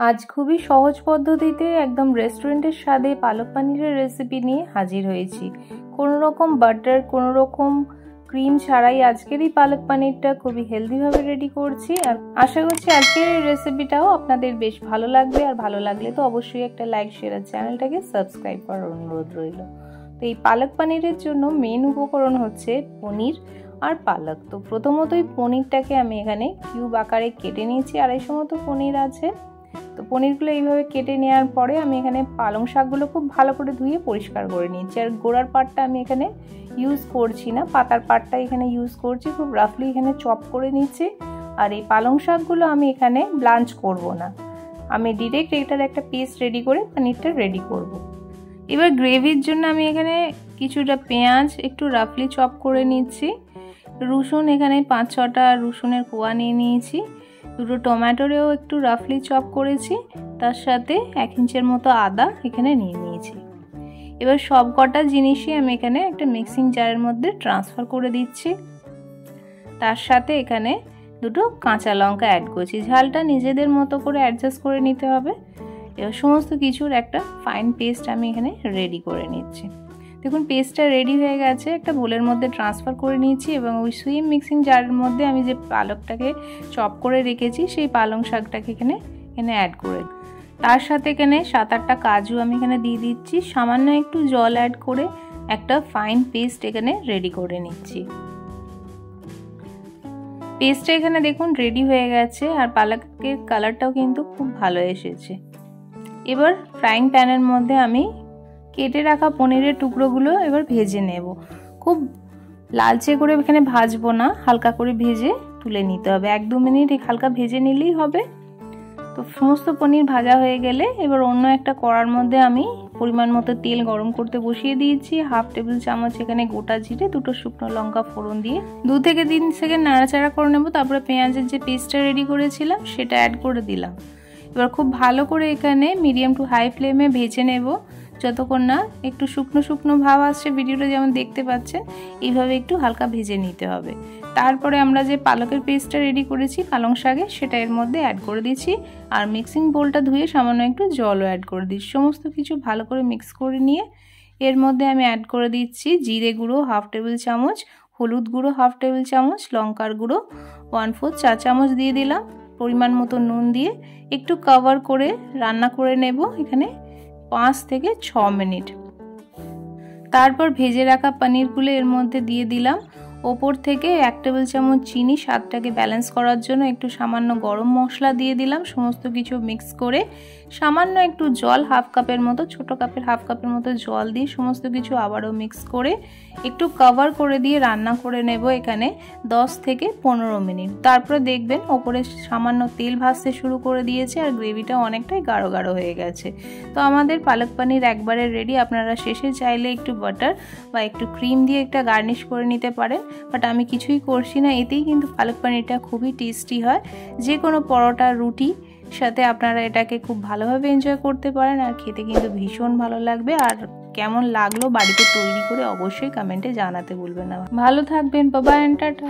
আজ খুবই সহজ পদ্ধতিতে একদম রেস্টুরেন্টের স্বাদে পালক পানিরের রেসিপি নিয়ে হাজির হয়েছি। কোনো রকম বাটার, কোনো রকম ক্রিম ছাড়াই আজকের এই পালক পানিরটা খুবই হেলদিভাবে রেডি করছি। আর আশা করছি আজকের এই রেসিপিটাও আপনাদের বেশ ভালো লাগবে। আর ভালো লাগলে তো অবশ্যই একটা লাইক, শেয়ার আর চ্যানেলটাকে সাবস্ক্রাইব করার অনুরোধ রইল। তো এই পালক পানিরের জন্য মেন উপকরণ হচ্ছে পনির আর পালক। তো প্রথমতই পনিরটাকে আমি এখানে কিউব আকারে কেটে নিয়েছি। 250 মতো পনির আছে। তো পনিরগুলো এইভাবে কেটে নেওয়ার পরে আমি এখানে পালং শাকগুলো খুব ভালো করে ধুয়ে পরিষ্কার করে নিচ্ছি। আর গোড়ার পাটটা আমি এখানে ইউজ করছি না, পাতার পাটটা এখানে ইউজ করছি। খুব রাফলি এখানে চপ করে নিচ্ছি। আর এই পালং শাকগুলো আমি এখানে ব্লাঞ্চ করব না, আমি ডিরেক্ট এটার একটা পেস্ট রেডি করে পানিরটা রেডি করব। এবার গ্রেভির জন্য আমি এখানে কিছুটা পেঁয়াজ একটু রাফলি চপ করে নিচ্ছি। রসুন এখানে 5-6টা রসুনের কোয়া নিয়ে নিয়েছি। দুটো টমেটোরেও একটু রাফলি চপ করেছি। তার সাথে 1 ইঞ্চের মতো আদা এখানে নিয়ে নিয়েছি। এবার সব কটা জিনিসই আমি এখানে একটা মিক্সিং জারের মধ্যে ট্রান্সফার করে দিচ্ছি। তার সাথে এখানে দুটো কাঁচা লঙ্কা অ্যাড করছি। ঝালটা নিজেদের মতো করে অ্যাডজাস্ট করে নিতে হবে। এবার সমস্ত কিছুর একটা ফাইন পেস্ট আমি এখানে রেডি করে নিচ্ছি। দেখুন পেস্টটা রেডি হয়ে গেছে। একটা বোলের মধ্যে ট্রান্সফার করে নিয়েছি এবং ওই সুইম মিক্সিং জারের মধ্যে আমি যে পালকটাকে চপ করে রেখেছি সেই পালং শাকটাকে এখানে অ্যাড করে, তার সাথে এখানে 7-8টা কাজু আমি এখানে দিয়ে দিচ্ছি। সামান্য একটু জল অ্যাড করে একটা ফাইন পেস্ট এখানে রেডি করে নিচ্ছি। পেস্টটা এখানে দেখুন রেডি হয়ে গেছে। আর পালকের কালারটাও কিন্তু খুব ভালো এসেছে। এবার ফ্রাইং প্যানের মধ্যে আমি কেটে রাখা পনিরের টুকরোগুলো এবার ভেজে নেব। খুব লালচে করে এখানে ভাজবো না, হালকা করে ভেজে তুলে নিতে হবে। 1-2 মিনিট হালকা ভেজে নিলেই হবে। তো সমস্ত পনির ভাজা হয়ে গেলে এবার অন্য একটা কড়ার মধ্যে আমি পরিমাণ মতো তেল গরম করতে বসিয়ে দিয়েছি। 1/2 টেবিল চামচ এখানে গোটা জিরে, 2টো শুকনো লঙ্কা ফোড়ন দিয়ে 2 থেকে 3 সেকেন্ড নাড়াচাড়া করে নেব। তারপরে পেঁয়াজের যে পেস্টটা রেডি করেছিলাম সেটা অ্যাড করে দিলাম। এবার খুব ভালো করে এখানে মিডিয়াম টু হাই ফ্লেমে ভেজে নেব যতক্ষণ না একটু শুকনো শুকনো ভাব আসছে। ভিডিওটা যেমন দেখতে পাচ্ছেন এইভাবে একটু হালকা ভেজে নিতে হবে। তারপরে আমরা যে পালকের পেস্টটা রেডি করেছি পালং শাকে সেটা এর মধ্যে অ্যাড করে দিচ্ছি। আর মিক্সিং বোলটা ধুয়ে সামান্য একটু জলও অ্যাড করে দিচ্ছি। সমস্ত কিছু ভালো করে মিক্স করে নিয়ে এর মধ্যে আমি অ্যাড করে দিচ্ছি জিরে গুঁড়ো 1/2 টেবিল চামচ, হলুদ গুঁড়ো 1/2 টেবিল চামচ, লঙ্কার গুঁড়ো 1/4 চা চামচ দিয়ে দিলাম। পরিমাণ মতো নুন দিয়ে একটু কভার করে রান্না করে নেব এখানে 5 থেকে 6 মিনিট। তারপর ভেজে রাখা পনিরগুলো এর মধ্যে দিয়ে দিলাম। ওপর থেকে 1 টেবিল চামচ চিনি স্বাদটাকে ব্যালেন্স করার জন্য একটু সামান্য গরম মশলা দিয়ে দিলাম। সমস্ত কিছু মিক্স করে সামান্য একটু জল 1/2 কাপের মতো, ছোটো কাপের 1/2 কাপের মতো জল দিয়ে সমস্ত কিছু আবারও মিক্স করে একটু কভার করে দিয়ে রান্না করে নেব এখানে 10 থেকে 15 মিনিট। তারপরে দেখবেন ওপরে সামান্য তেল ভাসতে শুরু করে দিয়েছে আর গ্রেভিটা অনেকটাই গাঢ় গাঢ় হয়ে গেছে। তো আমাদের পালক পনির একবারে রেডি। আপনারা শেষে চাইলে একটু বাটার বা একটু ক্রিম দিয়ে একটা গার্নিশ করে নিতে পারেন, বাট আমি কিছুই করছি না। এতেই কিন্তু পালক পনিরটা খুবই টেস্টি হয়। যে কোনো পরোটা, রুটি সাথে আপনারা এটাকে খুব ভালোভাবে এনজয় করতে পারেন আর খেতে কিন্তু ভীষণ ভালো লাগবে। আর কেমন লাগলো বাড়িতে তৈরি করে অবশ্যই কমেন্টে জানাতে ভুলবেন না। ভালো থাকবেন, বাই বাই, টাটা।